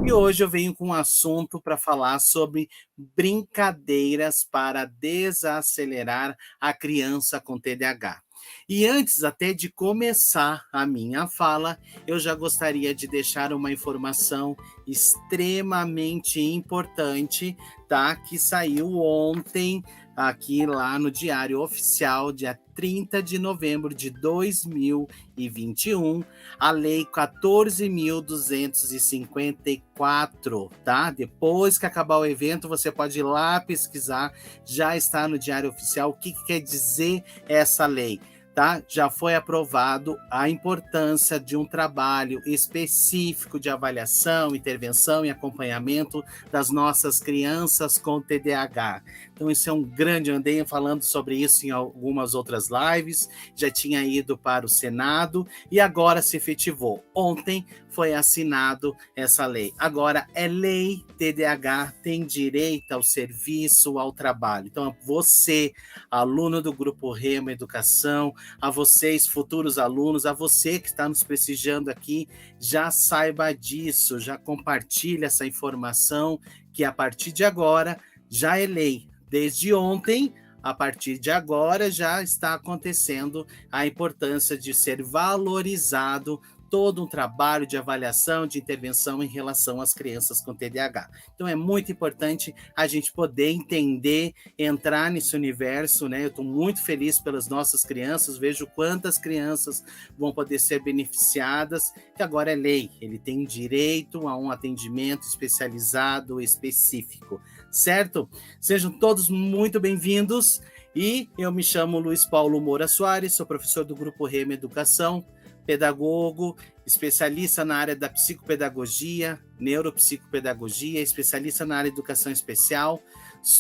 E hoje eu venho com um assunto para falar sobre brincadeiras para desacelerar a criança com TDAH. E antes até de começar a minha fala, eu já gostaria de deixar uma informação extremamente importante, tá? Que saiu ontem aqui lá no Diário Oficial, dia 30 de novembro de 2021, a Lei 14.254, tá? Depois que acabar o evento, você pode ir lá pesquisar, já está no Diário Oficial o que quer dizer essa lei. Tá? Já foi aprovado a importância de um trabalho específico de avaliação, intervenção e acompanhamento das nossas crianças com TDAH. Então, isso é um grande, andei falando sobre isso em algumas outras lives, já tinha ido para o Senado e agora se efetivou. Ontem foi assinado essa lei. Agora é lei, TDAH tem direito ao serviço, ao trabalho. Então, você, aluno do Grupo Remo Educação, a vocês, futuros alunos, a você que está nos prestigiando aqui, já saiba disso, já compartilhe essa informação, que a partir de agora já é lei. Desde ontem, a partir de agora, já está acontecendo a importância de ser valorizado todo um trabalho de avaliação, de intervenção em relação às crianças com TDAH. Então é muito importante a gente poder entender, entrar nesse universo, né? Eu estou muito feliz pelas nossas crianças, vejo quantas crianças vão poder ser beneficiadas, que agora é lei, ele tem direito a um atendimento especializado, específico, certo? Sejam todos muito bem-vindos e eu me chamo Luiz Paulo Moura Soares, sou professor do Grupo Remo Educação, pedagogo, especialista na área da psicopedagogia, neuropsicopedagogia, especialista na área de educação especial.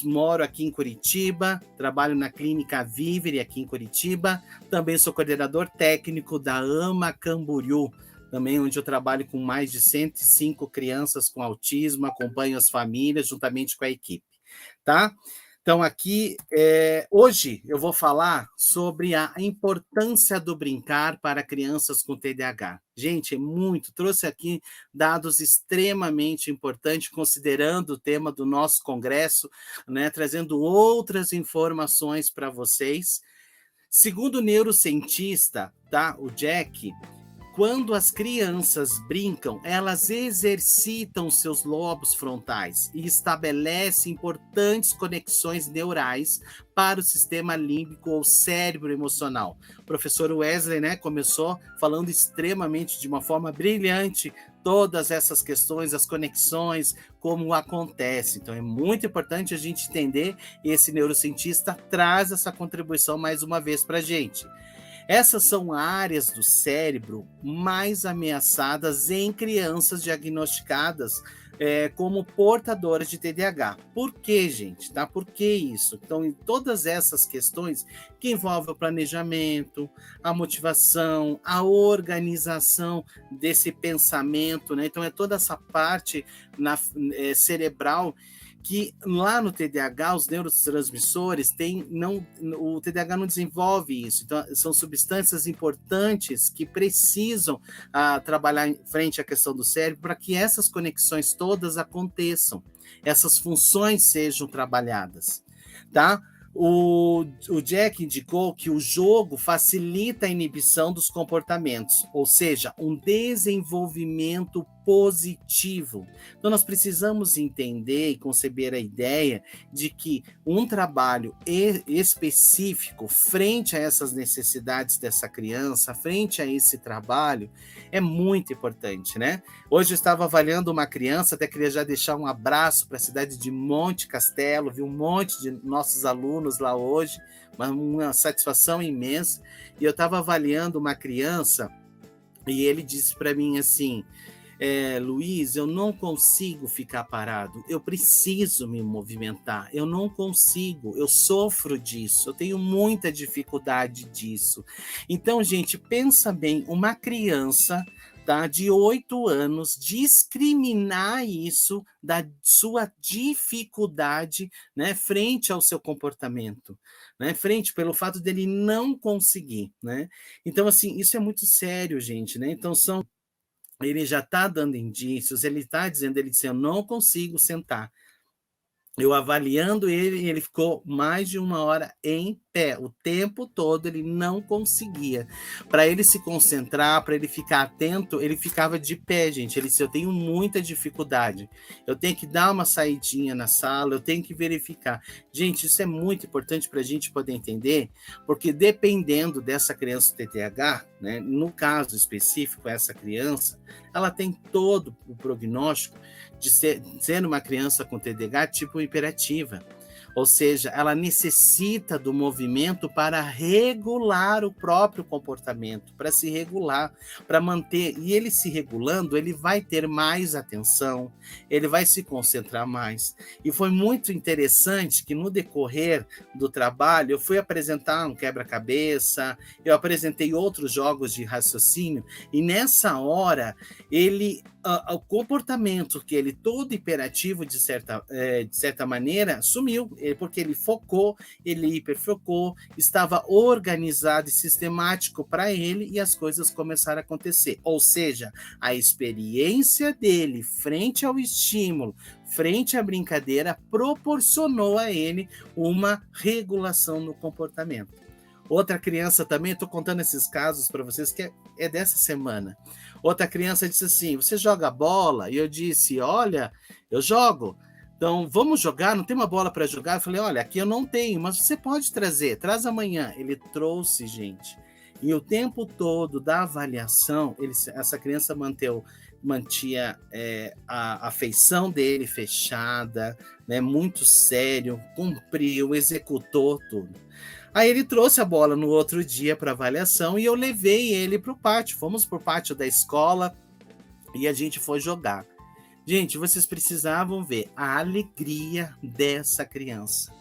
Moro aqui em Curitiba, trabalho na clínica Vivere aqui em Curitiba. Também sou coordenador técnico da AMA Camboriú, também onde eu trabalho com mais de 105 crianças com autismo, acompanho as famílias juntamente com a equipe, tá? Então, aqui, hoje eu vou falar sobre a importância do brincar para crianças com TDAH. Gente, trouxe aqui dados extremamente importantes, considerando o tema do nosso congresso, né, trazendo outras informações para vocês. Segundo o neurocientista, tá, o Jack, quando as crianças brincam, elas exercitam seus lobos frontais e estabelecem importantes conexões neurais para o sistema límbico ou cérebro emocional. O professor Wesley, né, começou falando extremamente, de uma forma brilhante, todas essas questões, as conexões, como acontece. Então, é muito importante a gente entender, e esse neurocientista traz essa contribuição mais uma vez para a gente. Essas são áreas do cérebro mais ameaçadas em crianças diagnosticadas como portadoras de TDAH. Por que, gente? Tá? Por que isso? Então, em todas essas questões que envolvem o planejamento, a motivação, a organização desse pensamento, né? Então, é toda essa parte cerebral que lá no TDAH, os neurotransmissores o TDAH não desenvolve isso. Então, são substâncias importantes que precisam trabalhar em frente à questão do cérebro para que essas conexões todas aconteçam, essas funções sejam trabalhadas, tá? O Jack indicou que o jogo facilita a inibição dos comportamentos, ou seja, um desenvolvimento positivo. Então, nós precisamos entender e conceber a ideia de que um trabalho específico frente a essas necessidades dessa criança, frente a esse trabalho, é muito importante, né? Hoje eu estava avaliando uma criança, até queria já deixar um abraço para a cidade de Monte Castelo, vi um monte de nossos alunos lá hoje, uma satisfação imensa, e eu estava avaliando uma criança e ele disse para mim assim: Luiz, eu não consigo ficar parado, eu preciso me movimentar, eu não consigo, eu sofro disso, eu tenho muita dificuldade disso. Então, gente, pensa bem, uma criança, tá, de 8 anos, discriminar isso da sua dificuldade, né, frente ao seu comportamento, né, frente pelo fato dele não conseguir, né? Então, assim, isso é muito sério, gente, né? Então, são ele já está dando indícios, ele está dizendo, ele disse, eu não consigo sentar. Eu avaliando ele, ele ficou mais de 1 hora em pé, o tempo todo ele não conseguia. Para ele se concentrar, para ele ficar atento, ele ficava de pé, gente. Ele disse, eu tenho muita dificuldade, eu tenho que dar uma saidinha na sala, eu tenho que verificar. Gente, isso é muito importante para a gente poder entender, porque dependendo dessa criança TDAH, né, no caso específico, essa criança, ela tem todo o prognóstico de ser uma criança com TDAH tipo hiperativa. Ou seja, ela necessita do movimento para regular o próprio comportamento, para se regular, para manter. E ele se regulando, ele vai ter mais atenção, ele vai se concentrar mais. E foi muito interessante que no decorrer do trabalho, eu fui apresentar um quebra-cabeça, eu apresentei outros jogos de raciocínio, e nessa hora, o comportamento que ele todo hiperativo de certa maneira sumiu, porque ele focou, ele hiperfocou, estava organizado e sistemático para ele e as coisas começaram a acontecer. Ou seja, a experiência dele frente ao estímulo, frente à brincadeira, proporcionou a ele uma regulação no comportamento. Outra criança também, estou contando esses casos para vocês, que é dessa semana. Outra criança disse assim, você joga bola? E eu disse, olha, eu jogo. Então, vamos jogar? Não tem uma bola para jogar? Eu falei, olha, aqui eu não tenho, mas você pode trazer, traz amanhã. Ele trouxe, gente. E o tempo todo da avaliação, essa criança mantinha a feição dele fechada, né, muito sério, cumpriu, executou tudo. Aí ele trouxe a bola no outro dia para avaliação e eu levei ele para o pátio. Fomos para o pátio da escola e a gente foi jogar. Gente, vocês precisavam ver a alegria dessa criança.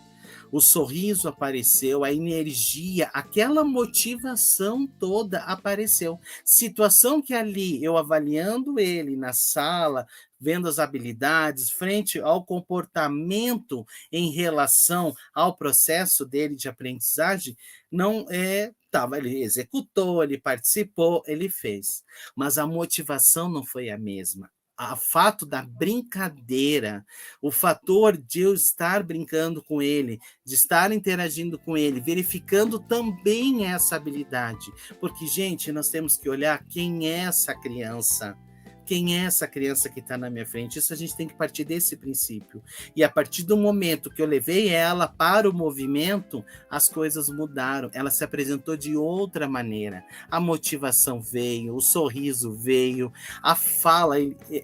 O sorriso apareceu, a energia, aquela motivação toda apareceu. Situação que ali, eu avaliando ele na sala, vendo as habilidades, frente ao comportamento em relação ao processo dele de aprendizagem, não ele executou, ele participou, ele fez. Mas a motivação não foi a mesma. O fato da brincadeira, o fator de eu estar brincando com ele, de estar interagindo com ele, verificando também essa habilidade. Porque, gente, nós temos que olhar quem é essa criança. Quem é essa criança que está na minha frente? Isso a gente tem que partir desse princípio. E a partir do momento que eu levei ela para o movimento, as coisas mudaram. Ela se apresentou de outra maneira. A motivação veio, o sorriso veio, a fala,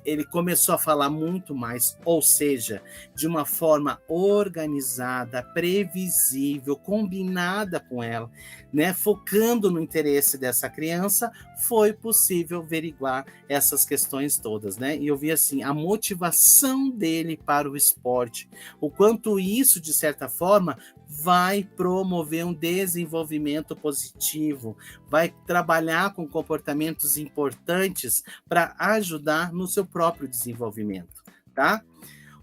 ele começou a falar muito mais, ou seja, de uma forma organizada, previsível, combinada com ela, né? Focando no interesse dessa criança, foi possível averiguar essas questões todas, né? E eu vi assim, a motivação dele para o esporte, o quanto isso, de certa forma, vai promover um desenvolvimento positivo, vai trabalhar com comportamentos importantes para ajudar no seu próprio desenvolvimento, tá?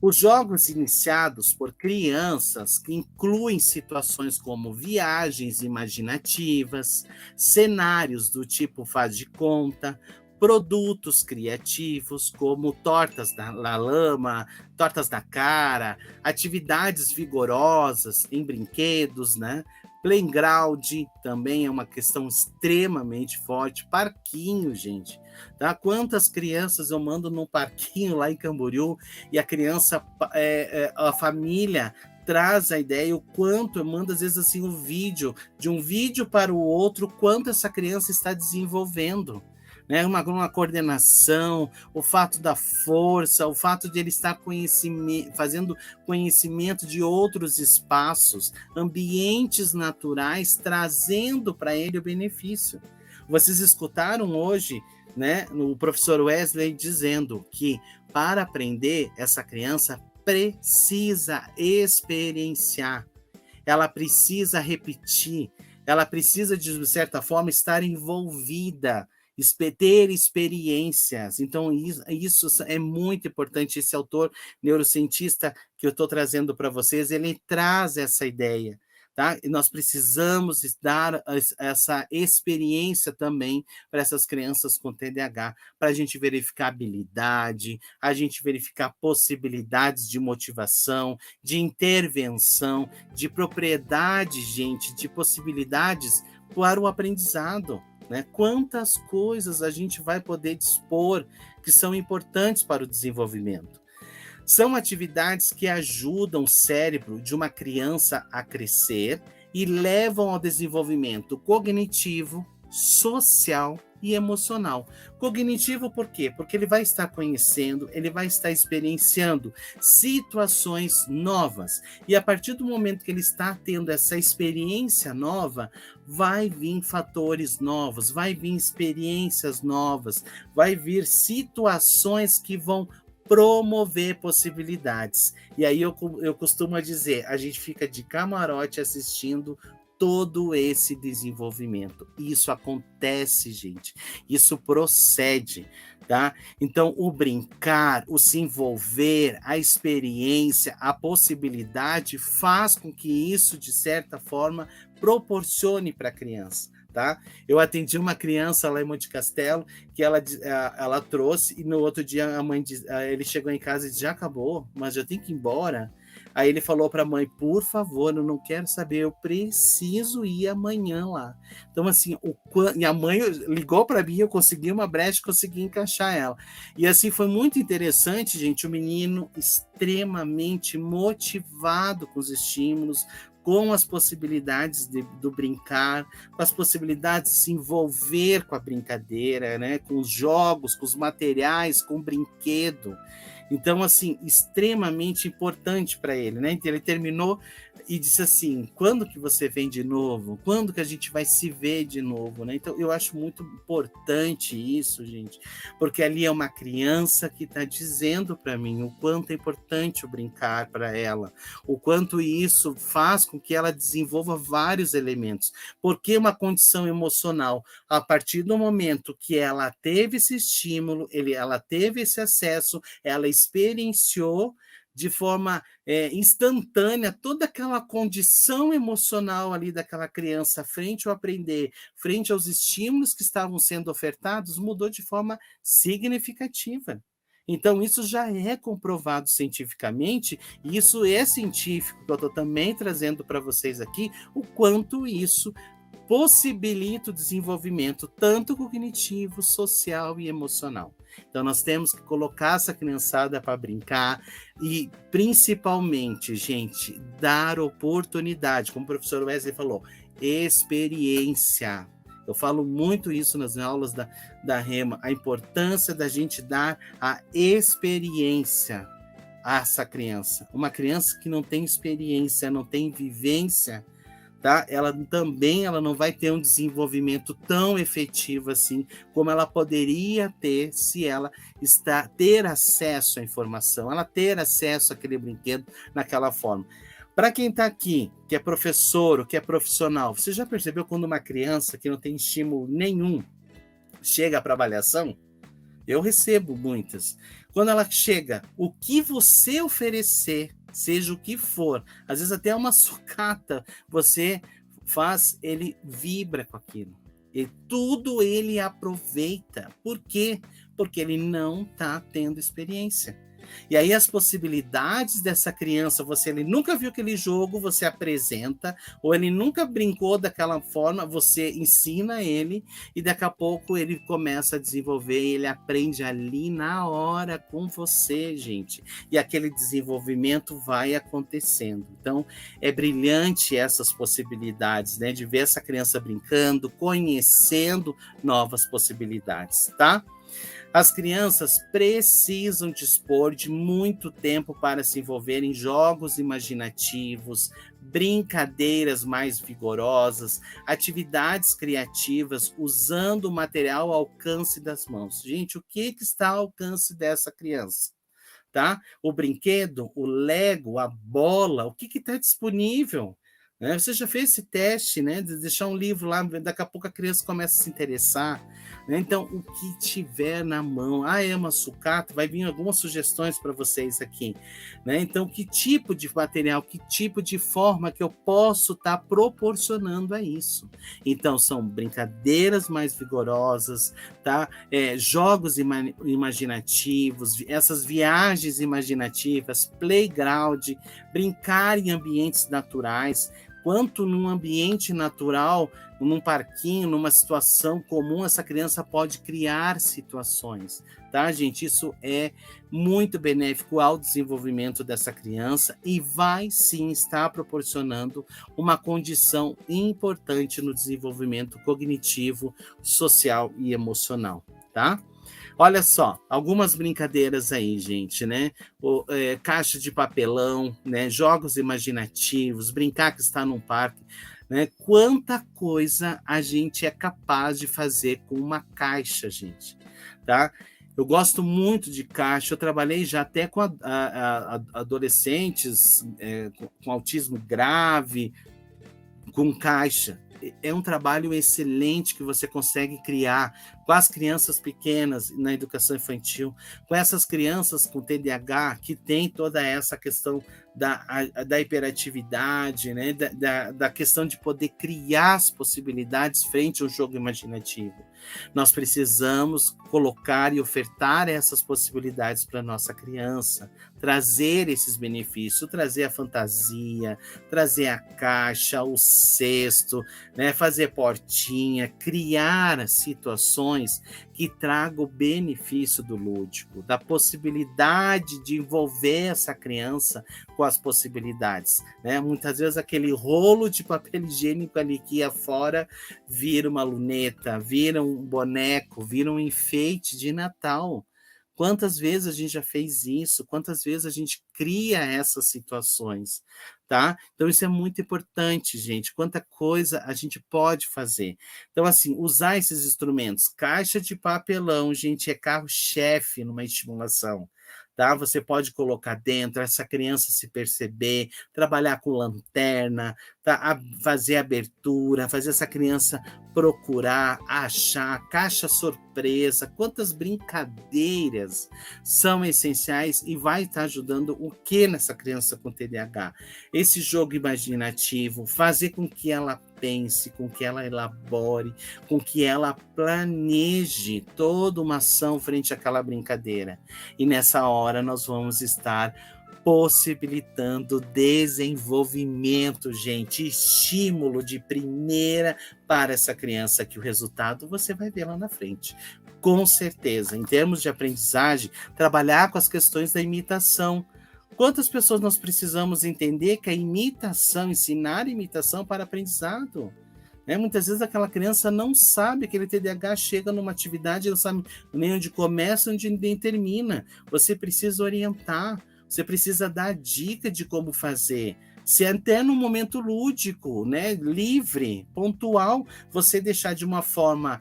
Os jogos iniciados por crianças, que incluem situações como viagens imaginativas, cenários do tipo faz de conta, produtos criativos como tortas na lama, tortas na cara, atividades vigorosas em brinquedos, né? Playground também é uma questão extremamente forte. Parquinho, gente. Tá? Quantas crianças eu mando num parquinho lá em Camboriú e a criança, a família traz a ideia, o quanto, eu mando às vezes assim de um vídeo para o outro, quanto essa criança está desenvolvendo. Né, uma coordenação, o fato da força, o fato de ele estar fazendo conhecimento de outros espaços, ambientes naturais, trazendo para ele o benefício. Vocês escutaram hoje, né, o professor Wesley dizendo que para aprender, essa criança precisa experienciar, ela precisa repetir, ela precisa, de certa forma, estar envolvida, ter experiências. Então, isso é muito importante. Esse autor neurocientista que eu estou trazendo para vocês, ele traz essa ideia. tá? E nós precisamos dar essa experiência também para essas crianças com TDAH, para a gente verificar habilidade, a gente verificar possibilidades de motivação, de intervenção, de propriedade, gente, de possibilidades para o aprendizado. Né? Quantas coisas a gente vai poder dispor que são importantes para o desenvolvimento. São atividades que ajudam o cérebro de uma criança a crescer e levam ao desenvolvimento cognitivo, social e emocional. Cognitivo por quê? Porque ele vai estar conhecendo, ele vai estar experienciando situações novas. E a partir do momento que ele está tendo essa experiência nova, vai vir fatores novos, vai vir experiências novas, vai vir situações que vão promover possibilidades. E aí eu costumo dizer, a gente fica de camarote assistindo todo esse desenvolvimento. Isso acontece, gente. Isso procede, tá? Então, o brincar, o se envolver, a experiência, a possibilidade faz com que isso, de certa forma, proporcione para a criança. Tá? Eu atendi uma criança lá em Monte Castelo que ela trouxe e no outro dia a mãe ele chegou em casa e disse, já acabou, mas eu tenho que ir embora. Aí ele falou para a mãe, por favor, eu não quero saber, eu preciso ir amanhã lá. Então, assim, e a mãe ligou para mim, eu consegui uma brecha, consegui encaixar ela. E assim, foi muito interessante, gente, o menino extremamente motivado com os estímulos, com as possibilidades do brincar, com as possibilidades de se envolver com a brincadeira, né? Com os jogos, com os materiais, com o brinquedo. Então, assim, extremamente importante para ele, né? Então, ele terminou e disse assim, quando que você vem de novo? Quando que a gente vai se ver de novo, né? Então, eu acho muito importante isso, gente, porque ali é uma criança que está dizendo para mim o quanto é importante o brincar para ela, o quanto isso faz com que ela desenvolva vários elementos, porque uma condição emocional, a partir do momento que ela teve esse estímulo, ela teve esse acesso, ela experienciou de forma instantânea toda aquela condição emocional ali daquela criança frente ao aprender, frente aos estímulos que estavam sendo ofertados, mudou de forma significativa. Então, isso já é comprovado cientificamente, e isso é científico, que eu estou também trazendo para vocês aqui, o quanto isso possibilita o desenvolvimento tanto cognitivo, social e emocional. Então, nós temos que colocar essa criançada para brincar e, principalmente, gente, dar oportunidade, como o professor Wesley falou, experiência. Eu falo muito isso nas aulas da Rema, a importância da gente dar a experiência a essa criança. Uma criança que não tem experiência, não tem vivência, tá? Ela não vai ter um desenvolvimento tão efetivo assim como ela poderia ter se ela ter acesso à informação, ela ter acesso àquele brinquedo naquela forma. Para quem está aqui, que é professor ou que é profissional, você já percebeu quando uma criança que não tem estímulo nenhum chega para avaliação? Eu recebo muitas. Quando ela chega, o que você oferecer, seja o que for, às vezes até uma sucata, você faz, ele vibra com aquilo. E tudo ele aproveita. Por quê? Porque ele não está tendo experiência. E aí as possibilidades dessa criança, ele nunca viu aquele jogo, você apresenta, ou ele nunca brincou daquela forma, você ensina ele, e daqui a pouco ele começa a desenvolver, e ele aprende ali na hora com você, gente. E aquele desenvolvimento vai acontecendo. Então, é brilhante essas possibilidades, né? De ver essa criança brincando, conhecendo novas possibilidades, tá? As crianças precisam dispor de muito tempo para se envolver em jogos imaginativos, brincadeiras mais vigorosas, atividades criativas, usando o material ao alcance das mãos. Gente, o que está ao alcance dessa criança? Tá? O brinquedo, o Lego, a bola, o que está disponível? né? Você já fez esse teste, né, de deixar um livro lá, daqui a pouco a criança começa a se interessar, né? Então, o que tiver na mão. Ah, é uma sucata? Vai vir algumas sugestões para vocês aqui, né? Então, que tipo de material, que tipo de forma que eu posso estar proporcionando a isso? Então, são brincadeiras mais vigorosas, tá? Jogos imaginativos, essas viagens imaginativas, playground, brincar em ambientes naturais, quanto num ambiente natural, num parquinho, numa situação comum, essa criança pode criar situações, tá, gente? Isso é muito benéfico ao desenvolvimento dessa criança e vai sim estar proporcionando uma condição importante no desenvolvimento cognitivo, social e emocional, tá? Olha só, algumas brincadeiras aí, gente, né? Caixa de papelão, né? Jogos imaginativos, brincar que está num parque, né? Quanta coisa a gente é capaz de fazer com uma caixa, gente, tá? Eu gosto muito de caixa, eu trabalhei já até com adolescentes com autismo grave, com caixa. É um trabalho excelente que você consegue criar com as crianças pequenas na educação infantil, com essas crianças com TDAH, que tem toda essa questão da hiperatividade, né? Da questão de poder criar as possibilidades frente ao jogo imaginativo. Nós precisamos colocar e ofertar essas possibilidades para a nossa criança, trazer esses benefícios, trazer a fantasia, trazer a caixa, o cesto, né? Fazer portinha, criar situações que tragam o benefício do lúdico, da possibilidade de envolver essa criança com as possibilidades, né? Muitas vezes aquele rolo de papel higiênico ali que ia fora vira uma luneta, vira um boneco, vira um enfeite de Natal. Quantas vezes a gente já fez isso? Quantas vezes a gente cria essas situações, tá? Então isso é muito importante, gente. Quanta coisa a gente pode fazer. Então assim, usar esses instrumentos, caixa de papelão, gente, é carro-chefe numa estimulação. Tá? Você pode colocar dentro, essa criança se perceber, trabalhar com lanterna, tá? Fazer abertura, fazer essa criança procurar, achar, caixa surpresa, quantas brincadeiras são essenciais e vai estar ajudando o que nessa criança com TDAH? Esse jogo imaginativo, fazer com que ela pense, com que ela elabore, com que ela planeje toda uma ação frente àquela brincadeira. E nessa hora nós vamos estar possibilitando desenvolvimento, gente, estímulo de primeira para essa criança, que o resultado você vai ver lá na frente. Com certeza, em termos de aprendizagem, trabalhar com as questões da imitação. Quantas pessoas nós precisamos entender que a imitação, ensinar imitação para aprendizado? Muitas vezes aquela criança não sabe, aquele TDAH chega numa atividade, não sabe nem onde começa, onde nem termina. Você precisa orientar, você precisa dar dica de como fazer. Se até no momento lúdico, né, livre, pontual, você deixar de uma forma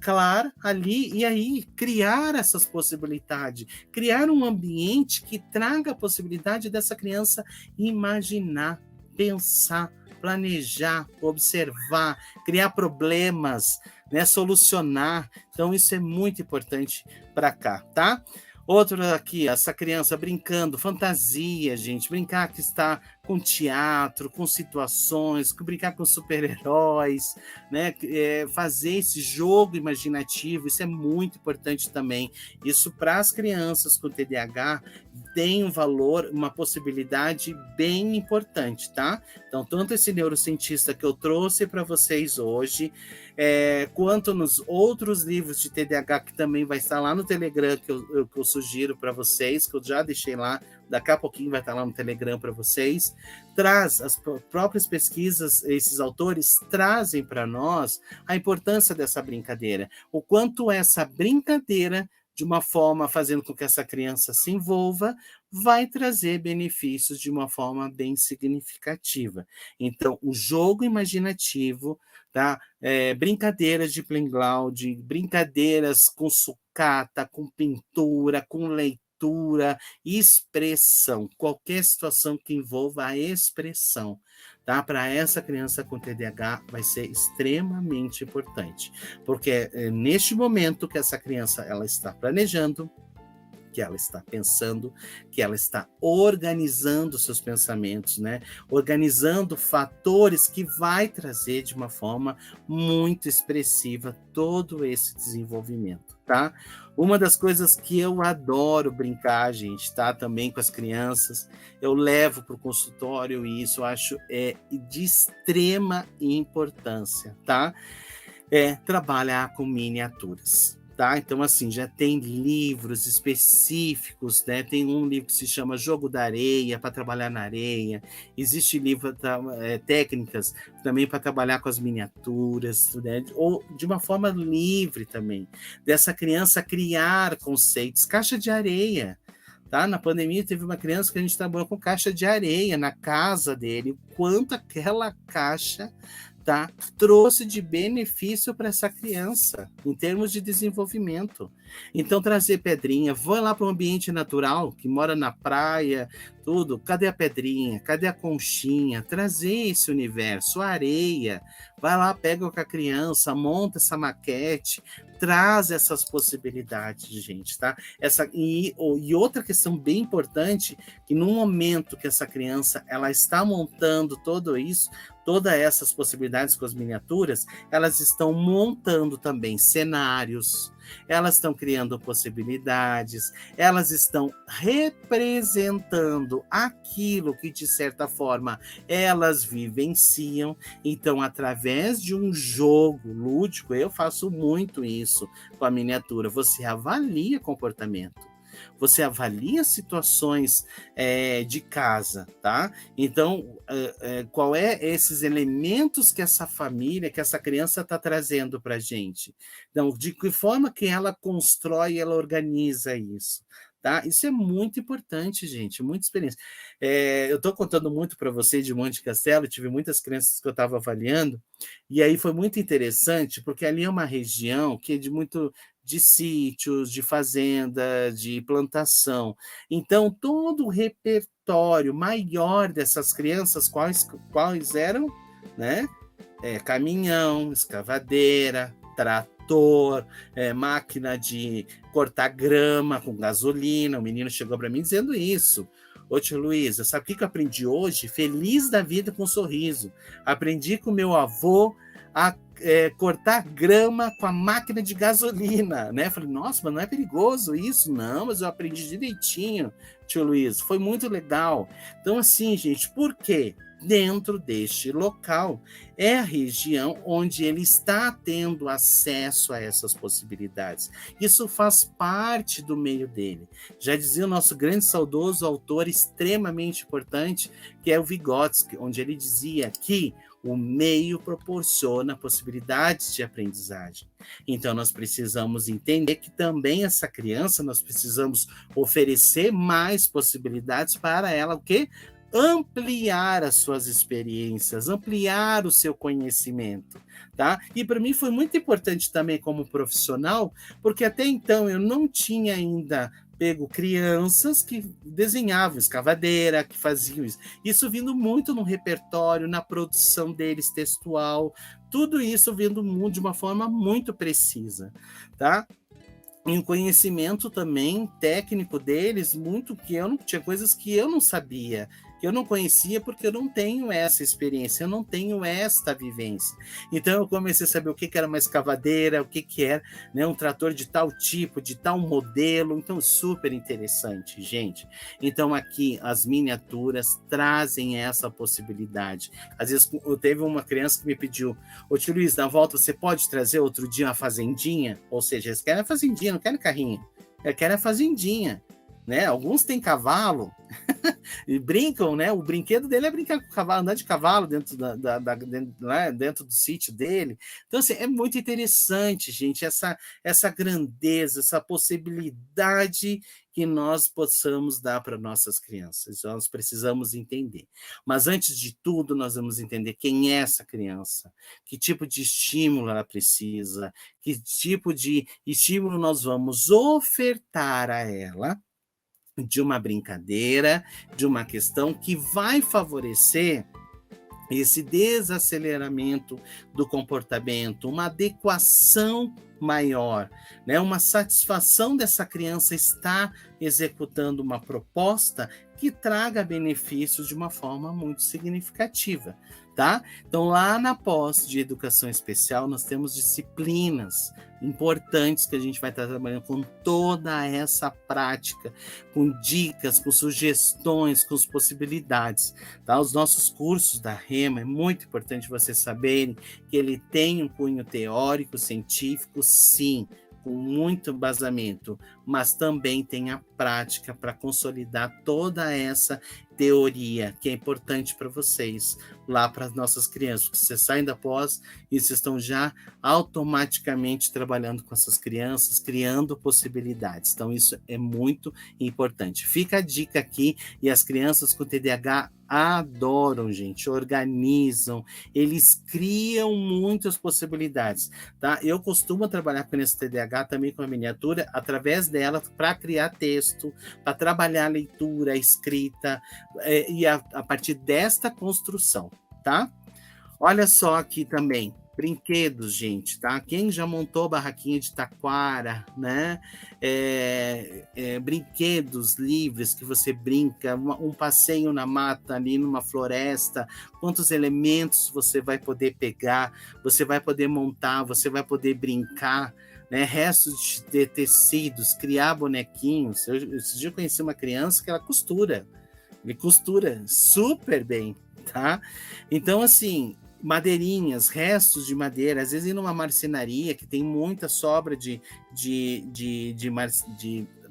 clara ali e aí criar essas possibilidades, criar um ambiente que traga a possibilidade dessa criança imaginar, pensar, planejar, observar, criar problemas, né, solucionar. Então isso é muito importante para cá, tá? Outro aqui, essa criança brincando, fantasia, gente, brincar que está com teatro, com situações, brincar com super-heróis, né? Fazer esse jogo imaginativo, isso é muito importante também. Isso para as crianças com TDAH tem um valor, uma possibilidade bem importante, tá? Então, tanto esse neurocientista que eu trouxe para vocês hoje, quanto nos outros livros de TDAH que também vai estar lá no Telegram, que eu sugiro para vocês, que eu já deixei lá, daqui a pouquinho vai estar lá no Telegram para vocês, traz as próprias pesquisas, esses autores trazem para nós a importância dessa brincadeira, o quanto essa brincadeira, de uma forma fazendo com que essa criança se envolva, vai trazer benefícios de uma forma bem significativa. Então, o jogo imaginativo, tá? Brincadeiras de playground, brincadeiras com sucata, com pintura, com leitura, leitura, expressão, qualquer situação que envolva a expressão, tá? Para essa criança com TDAH vai ser extremamente importante, porque é neste momento que essa criança ela está planejando, que ela está pensando, que ela está organizando seus pensamentos, né? Organizando fatores que vai trazer de uma forma muito expressiva todo esse desenvolvimento, tá? Uma das coisas que eu adoro brincar, gente, tá? Também com as crianças, eu levo para o consultório e isso eu acho de extrema importância, tá? É trabalhar com miniaturas. Tá? Então, assim, já tem livros específicos, né? Tem um livro que se chama Jogo da Areia, para trabalhar na areia. Existe livro, técnicas também para trabalhar com as miniaturas, né? Ou de uma forma livre também, dessa criança criar conceitos. Caixa de areia. Tá? Na pandemia teve uma criança que a gente trabalhou com caixa de areia na casa dele, quanto aquela caixa, tá, trouxe de benefício para essa criança, em termos de desenvolvimento. Então, trazer pedrinha, vai lá para um ambiente natural, que mora na praia, tudo, cadê a pedrinha, cadê a conchinha? Trazer esse universo, a areia, vai lá, pega com a criança, monta essa maquete, traz essas possibilidades, gente, tá? E outra questão bem importante, que no momento que essa criança ela está montando tudo isso, todas essas possibilidades com as miniaturas, elas estão montando também cenários, elas estão criando possibilidades, elas estão representando aquilo que, de certa forma, elas vivenciam. Então, através de um jogo lúdico, eu faço muito isso com a miniatura, você avalia comportamento. Você avalia situações de casa, tá? Então, qual é esses elementos que essa família, que essa criança está trazendo para a gente? Então, de que forma que ela constrói, ela organiza isso? Tá? Isso é muito importante, gente, muita experiência. Eu estou contando muito para vocês de Monte Castelo, tive muitas crianças que eu estava avaliando, e aí foi muito interessante, porque ali é uma região que é de sítios, de fazenda, de plantação. Então, todo o repertório maior dessas crianças, quais eram? Né? Caminhão, escavadeira, trator, máquina de cortar grama com gasolina. O menino chegou para mim dizendo isso. Ô, tio Luísa, sabe o que eu aprendi hoje? Feliz da vida com um sorriso. Aprendi com meu avô a cortar grama com a máquina de gasolina, né? Falei, nossa, mas não é perigoso isso? Não, mas eu aprendi direitinho, tio Luiz. Foi muito legal. Então, assim, gente, por quê? Dentro deste local é a região onde ele está tendo acesso a essas possibilidades. Isso faz parte do meio dele. Já dizia o nosso grande saudoso autor extremamente importante, que é o Vygotsky, onde ele dizia que o meio proporciona possibilidades de aprendizagem. Então, nós precisamos entender que também essa criança, nós precisamos oferecer mais possibilidades para ela, o quê? Ampliar as suas experiências, ampliar o seu conhecimento, tá? E para mim foi muito importante também como profissional, porque até então eu não tinha ainda pego crianças que desenhavam escavadeira, que faziam isso. Isso vindo muito no repertório, na produção deles textual, tudo isso vindo de uma forma muito precisa, tá? E um conhecimento também técnico deles, muito que eu não tinha coisas que eu não sabia, que eu não conhecia porque eu não tenho essa experiência, eu não tenho esta vivência. Então eu comecei a saber o que era uma escavadeira, o que era, né, um trator de tal tipo, de tal modelo. Então super interessante, gente. Então aqui as miniaturas trazem essa possibilidade. Às vezes teve uma criança que me pediu: ô tio Luiz, na volta você pode trazer outro dia uma fazendinha? Ou seja, eles querem a fazendinha, não querem carrinho, eles querem a fazendinha, né? Alguns têm cavalo e brincam, né? O brinquedo dele é brincar com o cavalo, andar de cavalo dentro, dentro do sítio dele. Então, assim, é muito interessante, gente, essa grandeza, essa possibilidade que nós possamos dar para nossas crianças. Nós precisamos entender. Mas, antes de tudo, nós vamos entender quem é essa criança, que tipo de estímulo ela precisa, que tipo de estímulo nós vamos ofertar a ela, de uma brincadeira, de uma questão que vai favorecer esse desaceleramento do comportamento, uma adequação maior, né? Uma satisfação dessa criança estar executando uma proposta que traga benefícios de uma forma muito significativa, tá? Então, lá na pós de educação especial, nós temos disciplinas importantes que a gente vai estar trabalhando com toda essa prática, com dicas, com sugestões, com as possibilidades, tá? Os nossos cursos da Rema, é muito importante vocês saberem que ele tem um cunho teórico, científico, sim, com muito embasamento, mas também tem a prática para consolidar toda essa teoria que é importante para vocês, lá para as nossas crianças, porque vocês saem da pós e vocês estão já automaticamente trabalhando com essas crianças, criando possibilidades. Então, isso é muito importante. Fica a dica aqui, e as crianças com TDAH adoram, gente, organizam, eles criam muitas possibilidades, tá? Eu costumo trabalhar com esse TDAH também com a miniatura, através dela, para criar texto, para trabalhar a leitura, a escrita, e a partir desta construção, tá? Olha só aqui também, brinquedos, gente, tá? Quem já montou barraquinha de taquara, né? Brinquedos livres que você brinca, um passeio na mata ali numa floresta, quantos elementos você vai poder pegar, você vai poder montar, você vai poder brincar, né? Restos de tecidos, criar bonequinhos. Esse dia eu conheci uma criança que ela costura, ele costura super bem, tá? Então, assim, madeirinhas, restos de madeira, às vezes ir numa marcenaria que tem muita sobra de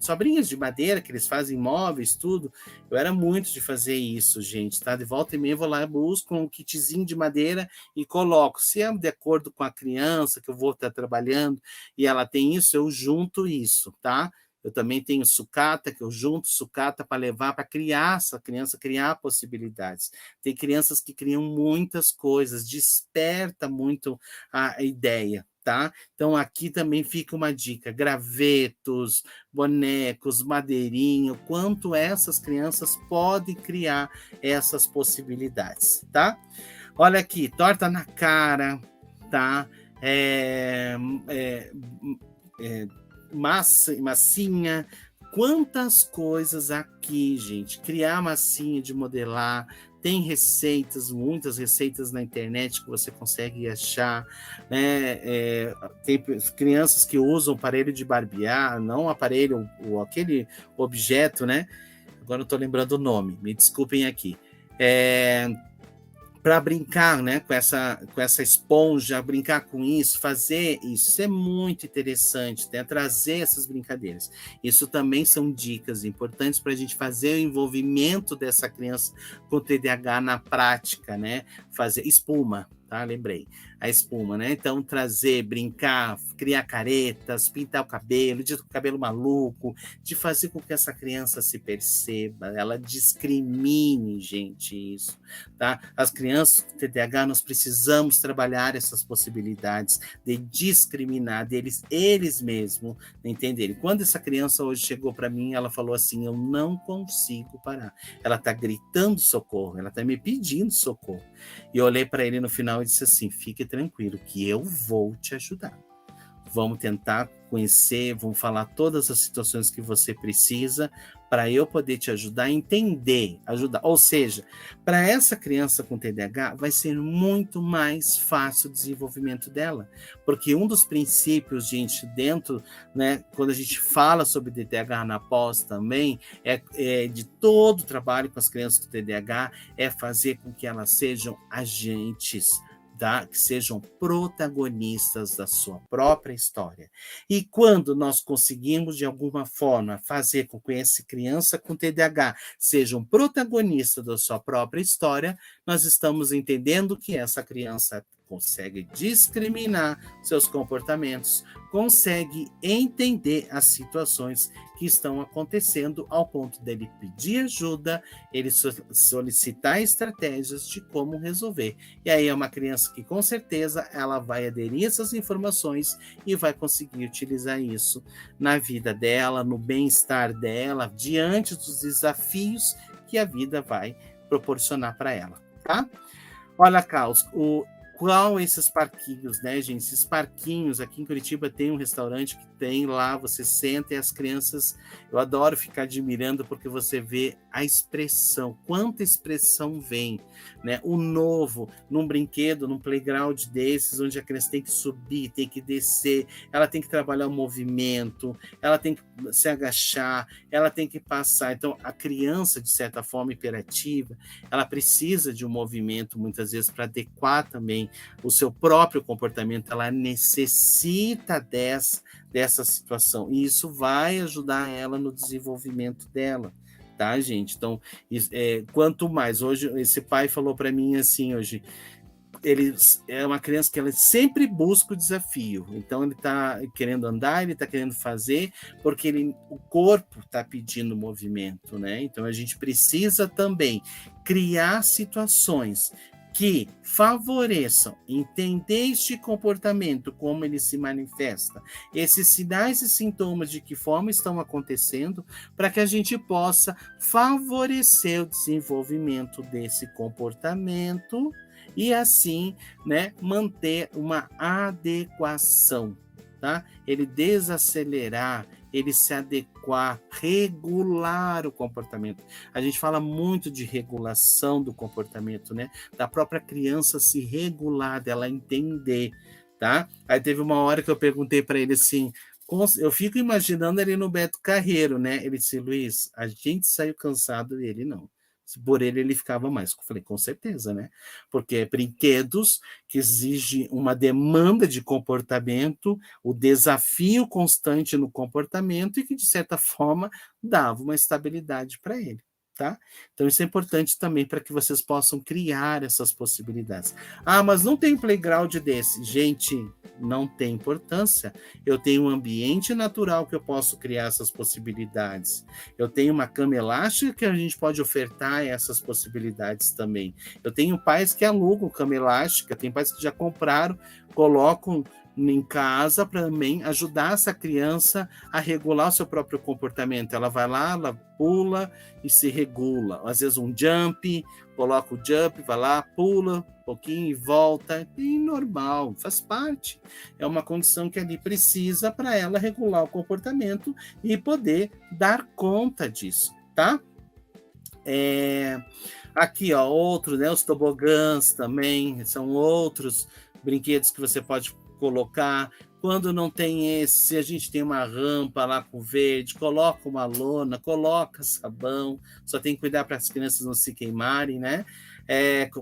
sobrinhas de madeira, que eles fazem móveis, tudo. Eu era muito de fazer isso, gente, tá? De volta e meia eu vou lá, busco um kitzinho de madeira e coloco. Se é de acordo com a criança que eu vou estar trabalhando e ela tem isso, eu junto isso, tá? Eu também tenho sucata, que eu junto sucata para levar, para criar essa criança, criar possibilidades. Tem crianças que criam muitas coisas, desperta muito a ideia, tá? Então, aqui também fica uma dica: gravetos, bonecos, madeirinho, quanto essas crianças podem criar essas possibilidades, tá? Olha aqui, torta na cara, tá? Massinha, quantas coisas aqui, gente. Criar massinha de modelar, tem receitas, muitas receitas na internet que você consegue achar, né? Tem crianças que usam aparelho de barbear, não aparelho, aquele objeto, né? Agora não estou lembrando o nome, me desculpem aqui. Para brincar, né, com essa esponja, brincar com isso, fazer isso é muito interessante, né, trazer essas brincadeiras. Isso também são dicas importantes para a gente fazer o envolvimento dessa criança com TDAH na prática, né? Fazer espuma, tá? Lembrei. A espuma, né? Então, trazer, brincar, criar caretas, pintar o cabelo, de cabelo maluco, de fazer com que essa criança se perceba, ela discrimine, gente, isso, tá? As crianças com TDAH, nós precisamos trabalhar essas possibilidades de discriminar eles mesmos entenderem. Quando essa criança hoje chegou para mim, ela falou assim: eu não consigo parar. Ela está gritando socorro, ela está me pedindo socorro. E eu olhei para ele no final e disse assim: fique tranquilo, que eu vou te ajudar. Vamos tentar conhecer, vamos falar todas as situações que você precisa para eu poder te ajudar a entender, ajudar. Ou seja, para essa criança com TDAH vai ser muito mais fácil o desenvolvimento dela, porque um dos princípios, gente, dentro, né, quando a gente fala sobre TDAH na pós também, de todo o trabalho com as crianças com TDAH, é fazer com que elas sejam agentes, tá? Que sejam protagonistas da sua própria história. E quando nós conseguimos, de alguma forma, fazer com que essa criança com TDAH seja um protagonista da sua própria história, nós estamos entendendo que essa criança consegue discriminar seus comportamentos, consegue entender as situações que estão acontecendo ao ponto dele pedir ajuda, ele solicitar estratégias de como resolver. E aí é uma criança que com certeza ela vai aderir a essas informações e vai conseguir utilizar isso na vida dela, no bem-estar dela, diante dos desafios que a vida vai proporcionar para ela, tá? Olha, Carlos, qual esses parquinhos, né, gente? Esses parquinhos, aqui em Curitiba tem um restaurante que tem lá, você senta e as crianças, eu adoro ficar admirando porque você vê a expressão, quanta expressão vem, né? O novo, num brinquedo, num playground desses, onde a criança tem que subir, tem que descer, ela tem que trabalhar o movimento, ela tem que se agachar, ela tem que passar. Então, a criança, de certa forma, hiperativa, ela precisa de um movimento, muitas vezes, para adequar também o seu próprio comportamento, ela necessita dessa situação, e isso vai ajudar ela no desenvolvimento dela, tá, gente? Então, quanto mais, hoje, esse pai falou para mim assim, hoje, ele é uma criança que ela sempre busca o desafio, então ele está querendo andar, ele está querendo fazer, porque o corpo está pedindo movimento, né? Então a gente precisa também criar situações que favoreçam entender este comportamento, como ele se manifesta, esses sinais e sintomas de que forma estão acontecendo, para que a gente possa favorecer o desenvolvimento desse comportamento e assim, né, manter uma adequação, tá? Ele desacelerar, ele se adequar, regular o comportamento. A gente fala muito de regulação do comportamento, né? Da própria criança se regular, dela entender, tá? Aí teve uma hora que eu perguntei para ele assim, eu fico imaginando ele no Beto Carreiro, né? Ele disse, Luiz, a gente saiu cansado e ele não. Por ele ficava mais. Eu falei, com certeza, né? Porque é brinquedos que exigem uma demanda de comportamento, o desafio constante no comportamento e que, de certa forma, dava uma estabilidade para ele, tá? Então, isso é importante também para que vocês possam criar essas possibilidades. Ah, mas não tem playground desse. Gente, não tem importância. Eu tenho um ambiente natural que eu posso criar essas possibilidades. Eu tenho uma cama elástica que a gente pode ofertar essas possibilidades também. Eu tenho pais que alugam cama elástica, tem pais que já compraram, colocam em casa para também ajudar essa criança a regular o seu próprio comportamento. Ela vai lá, ela pula e se regula. Às vezes um jump, coloca o jump, vai lá, pula um pouquinho e volta. É normal, faz parte. É uma condição que ali precisa para ela regular o comportamento e poder dar conta disso, tá? Aqui, ó, outros, né? Os tobogãs também são outros brinquedos que você pode colocar. Quando não tem esse, se a gente tem uma rampa lá com verde, coloca uma lona, coloca sabão, só tem que cuidar para as crianças não se queimarem, né?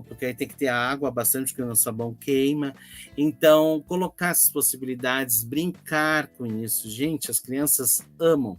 Porque aí tem que ter água bastante, porque o sabão queima. Então, colocar essas possibilidades, brincar com isso. Gente, as crianças amam.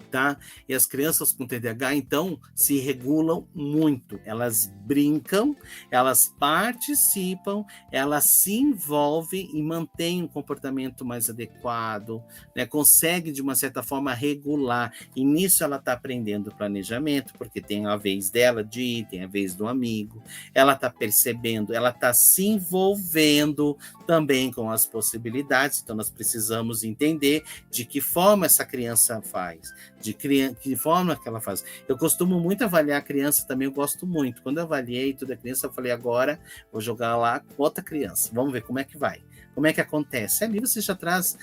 Tá? E as crianças com TDAH, então, se regulam muito. Elas brincam, elas participam, elas se envolvem e mantêm um comportamento mais adequado, né? Consegue, de uma certa forma, regular. E nisso ela está aprendendo planejamento, porque tem a vez dela de ir, tem a vez do amigo. Ela está percebendo, ela está se envolvendo também com as possibilidades. Então, nós precisamos entender de que forma essa criança faz, de que forma que ela faz. Eu costumo muito avaliar a criança também, eu gosto muito. Quando eu avaliei toda a criança, eu falei, agora vou jogar lá com outra criança, vamos ver como é que vai, como é que acontece. Ali você já traz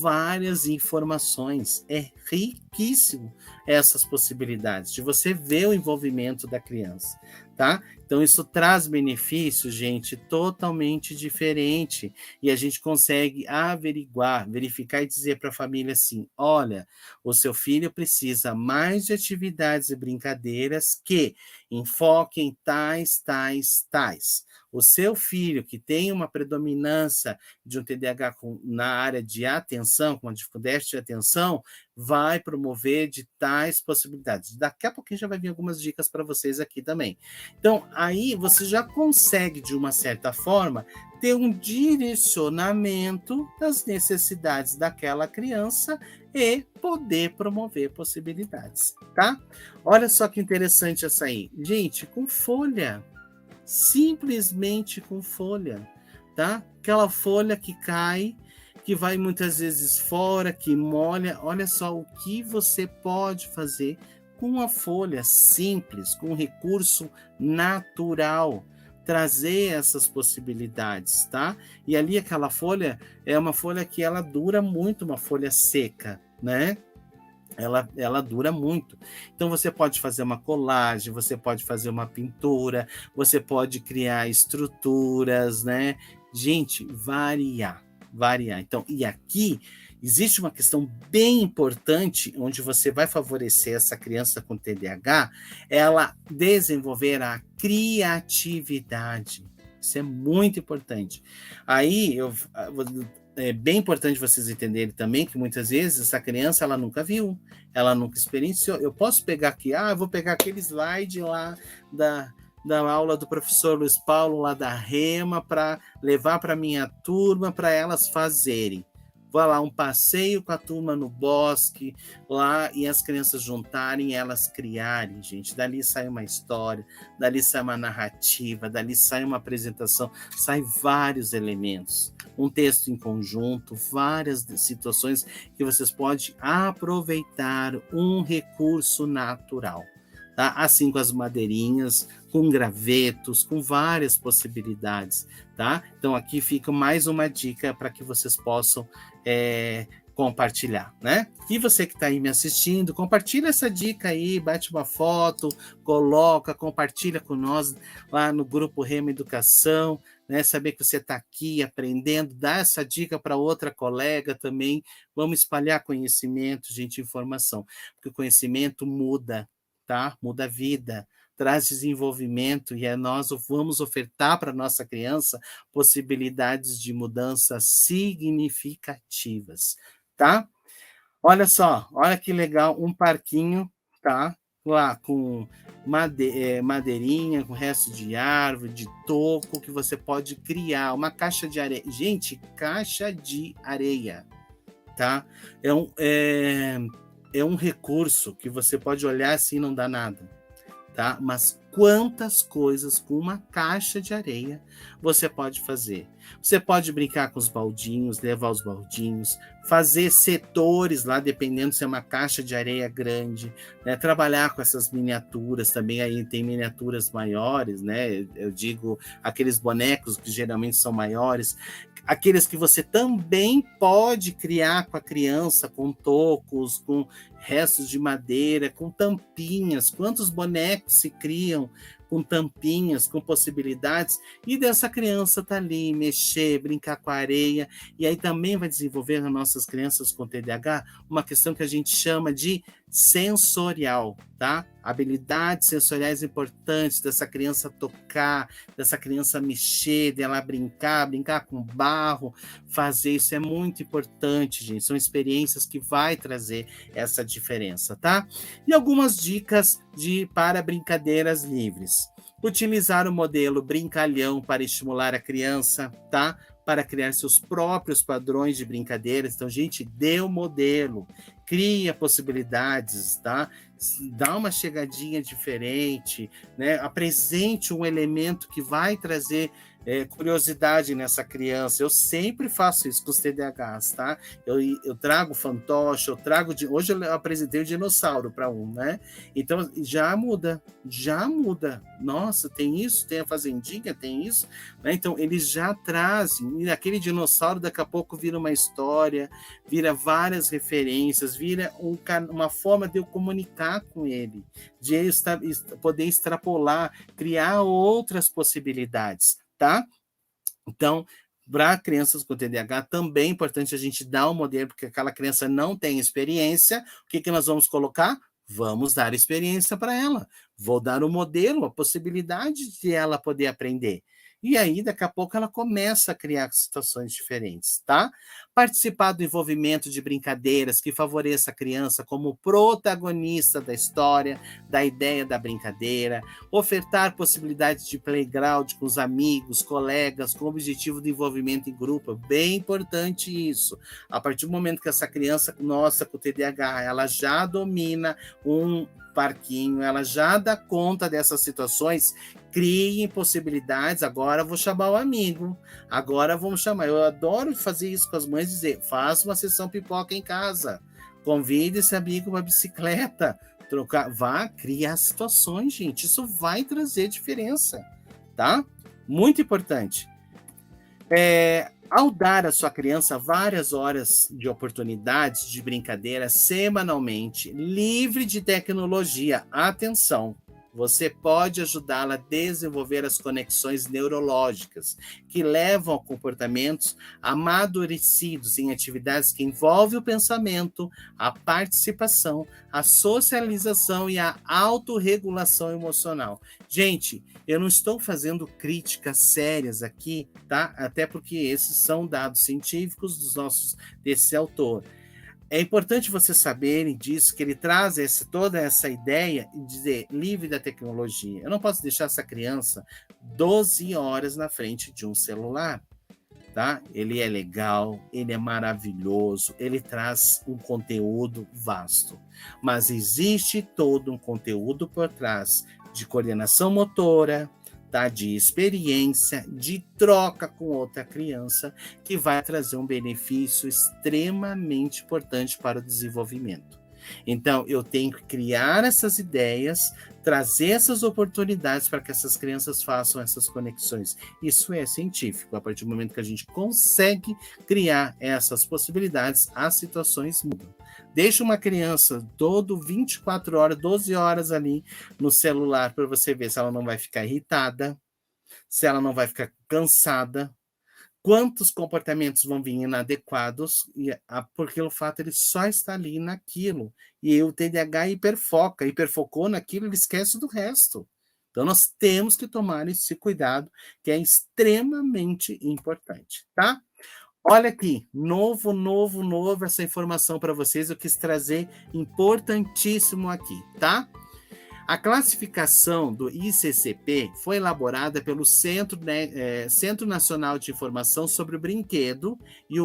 várias informações, é riquíssimo essas possibilidades de você ver o envolvimento da criança, tá? Então isso traz benefícios, gente, totalmente diferente, e a gente consegue averiguar, verificar e dizer para a família assim, olha, o seu filho precisa mais de atividades e brincadeiras que enfoquem tais. O seu filho que tem uma predominância de um TDAH na área de atenção, atenção, com uma dificuldade de atenção, vai promover de tais possibilidades. Daqui a pouquinho já vai vir algumas dicas para vocês aqui também. Então, aí você já consegue, de uma certa forma, ter um direcionamento das necessidades daquela criança e poder promover possibilidades, tá? Olha só que interessante essa aí. Gente, com folha. Simplesmente com folha, tá? Aquela folha que cai, que vai muitas vezes fora, que molha. Olha só o que você pode fazer com uma folha simples, com um recurso natural, trazer essas possibilidades, tá? E ali aquela folha é uma folha que ela dura muito, uma folha seca, né? Ela dura muito. Então você pode fazer uma colagem, você pode fazer uma pintura, você pode criar estruturas, né? Gente, variar. Então, e aqui existe uma questão bem importante onde você vai favorecer essa criança com TDAH, ela desenvolver a criatividade. Isso é muito importante. Aí é bem importante vocês entenderem também que muitas vezes essa criança ela nunca viu, ela nunca experienciou. Eu posso pegar aqui, eu vou pegar aquele slide lá da aula do professor Luiz Paulo, lá da Rema, para levar para minha turma, para elas fazerem. Vou lá, um passeio com a turma no bosque, lá, e as crianças juntarem, elas criarem, gente. Dali sai uma história, dali sai uma narrativa, dali sai uma apresentação, sai vários elementos. Um texto em conjunto, várias situações que vocês podem aproveitar um recurso natural. Tá? Assim com as madeirinhas, com gravetos, com várias possibilidades. Tá? Então aqui fica mais uma dica para que vocês possam compartilhar, né? E você que está aí me assistindo, compartilha essa dica aí, bate uma foto, compartilha com nós lá no Grupo Rema Educação, né? Saber que você está aqui aprendendo, dá essa dica para outra colega também. Vamos espalhar conhecimento, gente, informação, porque o conhecimento muda, tá? Muda a vida, traz desenvolvimento e nós vamos ofertar para a nossa criança possibilidades de mudanças significativas, tá? Olha só, olha que legal, um parquinho, tá? Lá com madeirinha, com resto de árvore, de toco, que você pode criar, uma caixa de areia. Gente, caixa de areia, tá? É um recurso que você pode olhar assim e não dá nada. Tá? Mas quantas coisas com uma caixa de areia você pode fazer? Você pode brincar com os baldinhos, levar os baldinhos, fazer setores lá, dependendo se é uma caixa de areia grande, né? Trabalhar com essas miniaturas também, aí tem miniaturas maiores, né? Eu digo aqueles bonecos que geralmente são maiores, aqueles que você também pode criar com a criança, com tocos, com restos de madeira, com tampinhas. Quantos bonecos se criam com tampinhas, com possibilidades, e dessa criança tá ali, mexer, brincar com a areia, e aí também vai desenvolver nas nossas crianças com TDAH uma questão que a gente chama de sensorial, tá? Habilidades sensoriais importantes dessa criança tocar, dessa criança mexer, dela brincar com barro, fazer isso é muito importante, gente. São experiências que vai trazer essa diferença, tá? E algumas dicas para brincadeiras livres. Utilizar o modelo brincalhão para estimular a criança, tá? Para criar seus próprios padrões de brincadeiras. Então, gente, dê o modelo, cria possibilidades, tá? Dá uma chegadinha diferente, né? Apresente um elemento que vai trazer curiosidade nessa criança. Eu sempre faço isso com os TDAHs, tá? Eu trago fantoche, hoje eu apresentei o dinossauro para né? Então já muda. Nossa, tem isso, tem a fazendinha, tem isso, né? Então eles já trazem, e aquele dinossauro daqui a pouco vira uma história, vira várias referências, vira uma forma de eu comunicar com ele, de ele poder extrapolar, criar outras possibilidades, tá? Então, para crianças com TDAH, também é importante a gente dar um modelo, porque aquela criança não tem experiência. O que nós vamos colocar? Vamos dar experiência para ela. Vou dar um modelo, a possibilidade de ela poder aprender. E aí, daqui a pouco, ela começa a criar situações diferentes, tá? Participar do envolvimento de brincadeiras que favoreça a criança como protagonista da história, da ideia da brincadeira, ofertar possibilidades de playground com os amigos, colegas, com o objetivo de envolvimento em grupo. Bem importante isso. A partir do momento que essa criança, nossa, com o TDAH, ela já domina um parquinho, ela já dá conta dessas situações, criem possibilidades. Agora vou chamar o amigo, agora vamos chamar. Eu adoro fazer isso com as mães, dizer, faça uma sessão pipoca em casa, convide esse amigo uma bicicleta, trocar, vá criar situações, gente, isso vai trazer diferença, tá? Muito importante. Ao dar à sua criança várias horas de oportunidades de brincadeira semanalmente, livre de tecnologia, atenção, você pode ajudá-la a desenvolver as conexões neurológicas que levam a comportamentos amadurecidos em atividades que envolvem o pensamento, a participação, a socialização e a autorregulação emocional. Gente, eu não estou fazendo críticas sérias aqui, tá? Até porque esses são dados científicos desse autor. É importante vocês saberem disso, que ele traz toda essa ideia de dizer livre da tecnologia. Eu não posso deixar essa criança 12 horas na frente de um celular, tá? Ele é legal, ele é maravilhoso, ele traz um conteúdo vasto. Mas existe todo um conteúdo por trás de coordenação motora, tá? De experiência, de troca com outra criança, que vai trazer um benefício extremamente importante para o desenvolvimento. Então, eu tenho que criar essas ideias, trazer essas oportunidades para que essas crianças façam essas conexões. Isso é científico. A partir do momento que a gente consegue criar essas possibilidades, as situações mudam. Deixa uma criança todo 24 horas, 12 horas ali no celular para você ver se ela não vai ficar irritada, se ela não vai ficar cansada, quantos comportamentos vão vir inadequados, porque o fato ele só está ali naquilo. E o TDAH hiperfocou naquilo, ele esquece do resto. Então, nós temos que tomar esse cuidado, que é extremamente importante, tá? Olha aqui, novo, essa informação para vocês, eu quis trazer importantíssimo aqui, tá? A classificação do ICCP foi elaborada pelo Centro Nacional de Informação sobre o Brinquedo e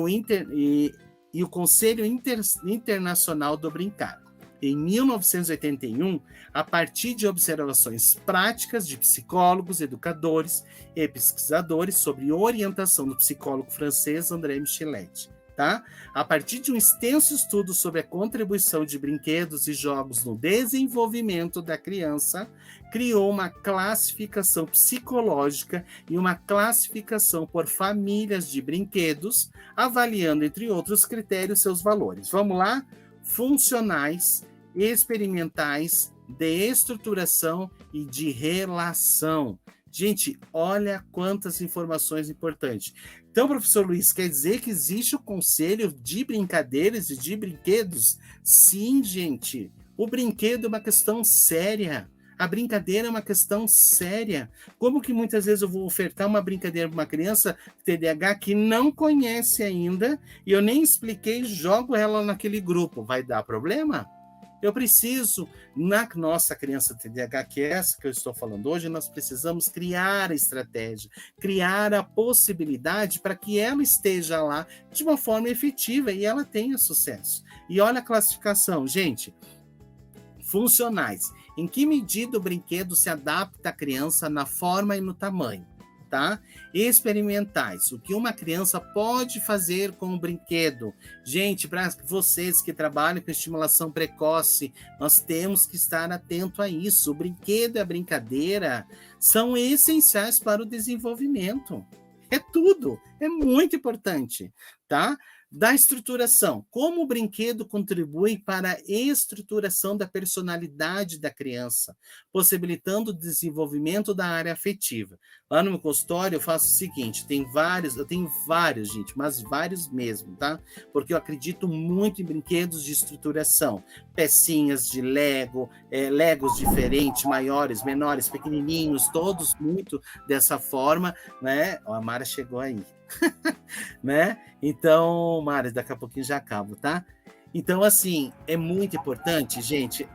o Conselho Internacional do Brincar. Em 1981, a partir de observações práticas de psicólogos, educadores e pesquisadores sobre orientação do psicólogo francês André Michelet, tá? A partir de um extenso estudo sobre a contribuição de brinquedos e jogos no desenvolvimento da criança, criou uma classificação psicológica e uma classificação por famílias de brinquedos, avaliando, entre outros critérios, seus valores. Vamos lá? Funcionais, experimentais, de estruturação e de relação. Gente, olha quantas informações importantes. Então, professor Luiz, quer dizer que existe o conselho de brincadeiras e de brinquedos? Sim, gente. O brinquedo é uma questão séria. A brincadeira é uma questão séria. Como que muitas vezes eu vou ofertar uma brincadeira para uma criança TDAH que não conhece ainda e eu nem expliquei, jogo ela naquele grupo? Vai dar problema? Eu preciso, na nossa criança TDAH, que é essa que eu estou falando hoje, nós precisamos criar a estratégia, criar a possibilidade para que ela esteja lá de uma forma efetiva e ela tenha sucesso. E olha a classificação, gente. Funcionais. Em que medida o brinquedo se adapta à criança na forma e no tamanho, tá? Experimentais. O que uma criança pode fazer com o brinquedo? Gente, para vocês que trabalham com estimulação precoce, nós temos que estar atento a isso. O brinquedo e a brincadeira são essenciais para o desenvolvimento. É tudo. É muito importante, tá? Da estruturação, como o brinquedo contribui para a estruturação da personalidade da criança, possibilitando o desenvolvimento da área afetiva. Lá no meu consultório eu faço o seguinte, eu tenho vários, gente, mas vários mesmo, tá? Porque eu acredito muito em brinquedos de estruturação, pecinhas de Lego, Legos diferentes, maiores, menores, pequenininhos, todos muito dessa forma, né? Ó, a Mara chegou aí. Né? Então, Mara, daqui a pouquinho já acabo, tá? Então, assim, é muito importante, gente,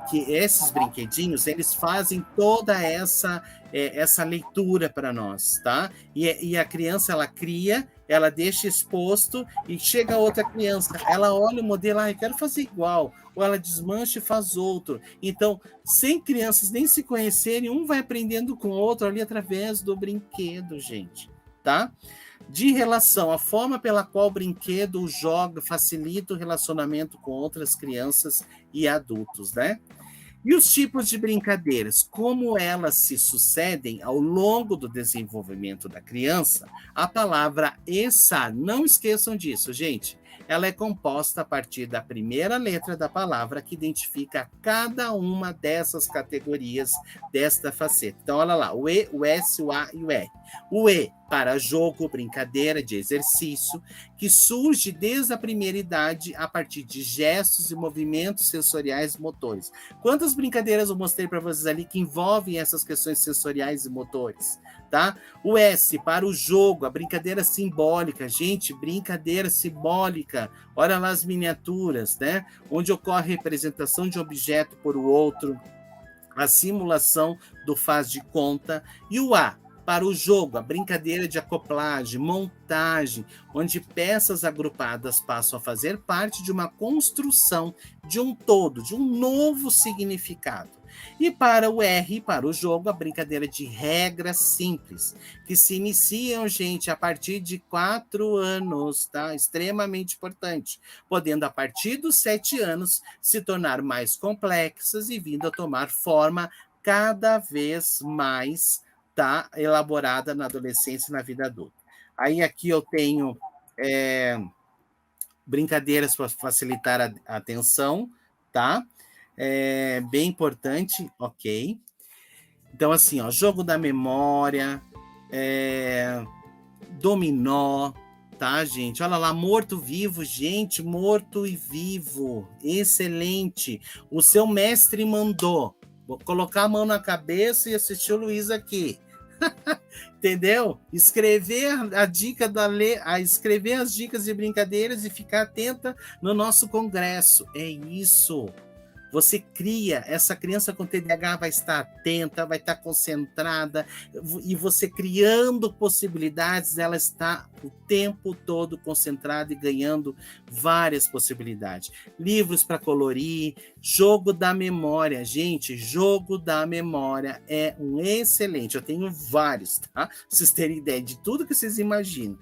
que esses brinquedinhos, eles fazem toda essa leitura para nós, tá? E a criança, ela cria, ela deixa exposto e chega outra criança, ela olha o modelo, eu quero fazer igual, ou ela desmancha e faz outro. Então, sem crianças nem se conhecerem, um vai aprendendo com o outro ali através do brinquedo, gente, tá? De relação, a forma pela qual o brinquedo joga facilita o relacionamento com outras crianças e adultos, né? E os tipos de brincadeiras, como elas se sucedem ao longo do desenvolvimento da criança, a palavra ESA, não esqueçam disso, gente, ela é composta a partir da primeira letra da palavra que identifica cada uma dessas categorias desta faceta. Então, olha lá, o E, o S, o A e o R. O E para jogo, brincadeira, de exercício, que surge desde a primeira idade a partir de gestos e movimentos sensoriais motores. Quantas brincadeiras eu mostrei para vocês ali que envolvem essas questões sensoriais e motores? Tá? O S para o jogo, a brincadeira simbólica. Gente, brincadeira simbólica. Olha lá as miniaturas, né? Onde ocorre a representação de um objeto por o outro, a simulação do faz de conta. E o A para o jogo, a brincadeira de acoplagem, montagem, onde peças agrupadas passam a fazer parte de uma construção de um todo, de um novo significado. E para o R, para o jogo, a brincadeira de regras simples, que se iniciam, gente, a partir de 4 anos, tá? Extremamente importante, podendo, a partir dos 7 anos, se tornar mais complexas e vindo a tomar forma cada vez mais tá elaborada na adolescência e na vida adulta. Aí aqui eu tenho brincadeiras para facilitar a atenção, tá? Bem importante, ok. Então, assim, ó, jogo da memória, dominó, tá, gente? Olha lá, morto-vivo, gente, morto e vivo, excelente. O seu mestre mandou. Vou colocar a mão na cabeça e assistir o Luiz aqui. Entendeu? Escrever a dica escrever as dicas de brincadeiras e ficar atenta no nosso congresso. É isso. Você cria, essa criança com TDAH vai estar atenta, vai estar concentrada, e você criando possibilidades, ela está o tempo todo concentrada e ganhando várias possibilidades. Livros para colorir, jogo da memória. Gente, jogo da memória é um excelente. Eu tenho vários, tá? Pra vocês terem ideia de tudo que vocês imaginam.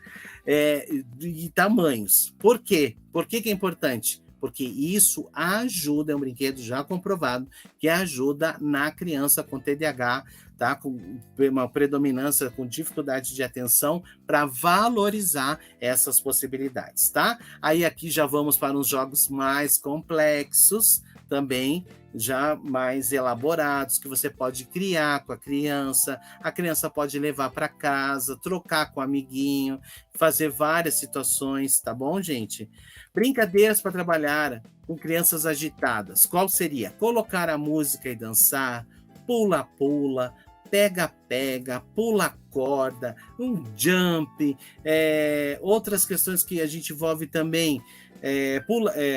De tamanhos. Por quê? Por que é importante? Porque isso ajuda, é um brinquedo já comprovado, que ajuda na criança com TDAH, tá? Com uma predominância, com dificuldade de atenção, para valorizar essas possibilidades, tá? Aí aqui já vamos para uns jogos mais complexos, também já mais elaborados, que você pode criar com a criança pode levar para casa, trocar com o amiguinho, fazer várias situações, tá bom, gente? Brincadeiras para trabalhar com crianças agitadas. Qual seria? Colocar a música e dançar, pula-pula, pega-pega, pula-corda, um jump, outras questões que a gente envolve também,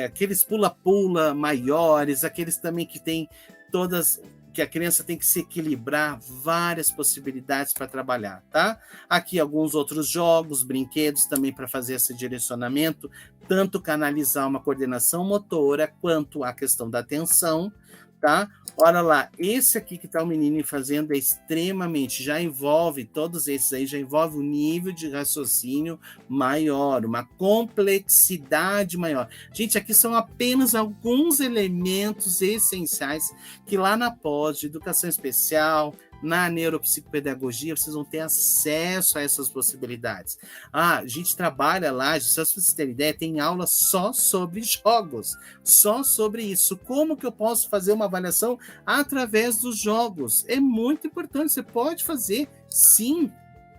aqueles pula-pula maiores, aqueles também que tem todas, que a criança tem que se equilibrar, várias possibilidades para trabalhar, tá? Aqui alguns outros jogos, brinquedos também para fazer esse direcionamento, tanto canalizar uma coordenação motora, quanto a questão da atenção, tá? Olha lá, esse aqui que tá o menino fazendo é extremamente, já envolve, todos esses aí já envolve um nível de raciocínio maior, uma complexidade maior. Gente, aqui são apenas alguns elementos essenciais que lá na pós de educação especial, na neuropsicopedagogia, vocês vão ter acesso a essas possibilidades. A gente trabalha lá, só se vocês terem ideia, tem aula só sobre jogos, só sobre isso. Como que eu posso fazer uma avaliação através dos jogos? É muito importante, você pode fazer sim,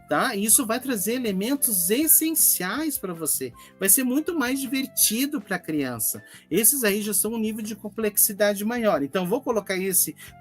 tá? Isso vai trazer elementos essenciais para você. Vai ser muito mais divertido para a criança. Esses aí já são um nível de complexidade maior. Então, vou colocar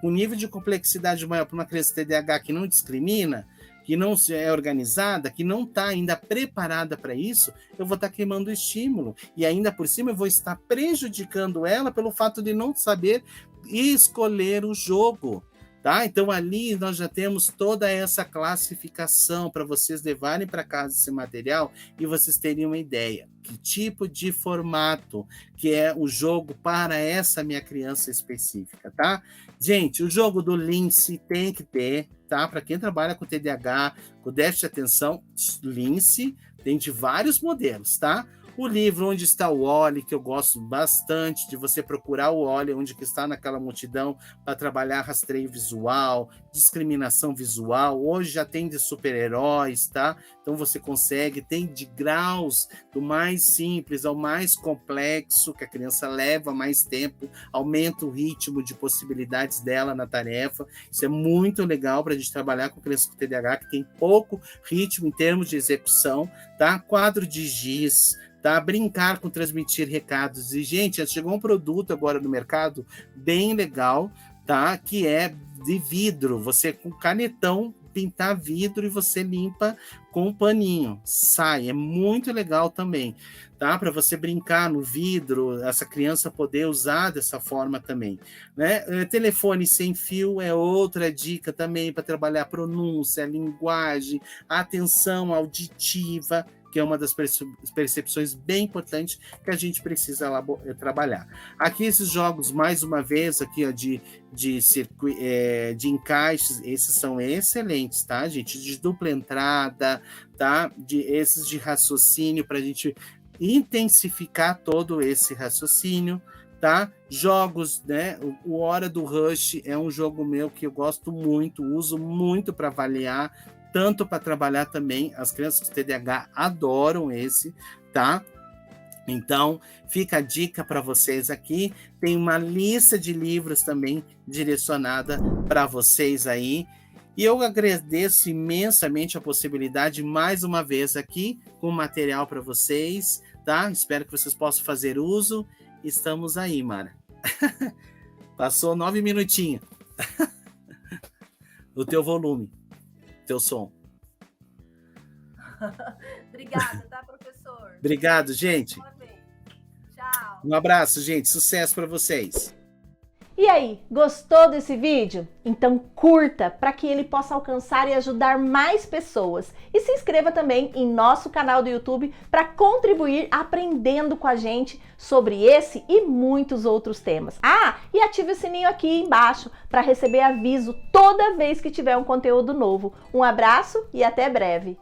um nível de complexidade maior para uma criança TDAH que não discrimina, que não é organizada, que não está ainda preparada para isso, eu vou estar queimando o estímulo. E ainda por cima eu vou estar prejudicando ela pelo fato de não saber escolher o jogo. Tá? Então, ali nós já temos toda essa classificação para vocês levarem para casa esse material e vocês terem uma ideia. Que tipo de formato que é o jogo para essa minha criança específica, tá? Gente, o jogo do Lince tem que ter, tá? Para quem trabalha com TDAH, com déficit de atenção, Lince tem de vários modelos, tá? O livro Onde Está o Wally, que eu gosto bastante de você procurar o Wally, onde que está naquela multidão, para trabalhar rastreio visual, discriminação visual. Hoje já tem de super-heróis, tá? Então você consegue, tem de graus do mais simples ao mais complexo, que a criança leva mais tempo, aumenta o ritmo de possibilidades dela na tarefa. Isso é muito legal para a gente trabalhar com crianças com TDAH, que tem pouco ritmo em termos de execução, tá? Quadro de giz, tá? Brincar com transmitir recados. E, gente, chegou um produto agora no mercado bem legal, tá? Que é de vidro. Você, com canetão, pintar vidro e você limpa com um paninho. Sai. É muito legal também, tá? Para você brincar no vidro, essa criança poder usar dessa forma também, né? Telefone sem fio é outra dica também para trabalhar pronúncia, linguagem, atenção auditiva, que é uma das percepções bem importantes que a gente precisa trabalhar. Aqui esses jogos, mais uma vez, aqui ó, de encaixes, esses são excelentes, tá, gente? De dupla entrada, tá? Esses de raciocínio, para a gente intensificar todo esse raciocínio, tá? Jogos, né? O Hora do Rush é um jogo meu que eu gosto muito, uso muito para avaliar, tanto para trabalhar também, as crianças com TDAH adoram esse, tá? Então, fica a dica para vocês aqui. Tem uma lista de livros também direcionada para vocês aí. E eu agradeço imensamente a possibilidade, mais uma vez aqui, com material para vocês, tá? Espero que vocês possam fazer uso. Estamos aí, Mara. Passou 9 minutinhos. O teu volume. Teu som. Obrigada, tá, professor? Obrigado, gente. Tchau. Um abraço, gente. Sucesso para vocês. E aí, gostou desse vídeo? Então curta para que ele possa alcançar e ajudar mais pessoas. E se inscreva também em nosso canal do YouTube para contribuir aprendendo com a gente sobre esse e muitos outros temas. Ah, e ative o sininho aqui embaixo para receber aviso toda vez que tiver um conteúdo novo. Um abraço e até breve!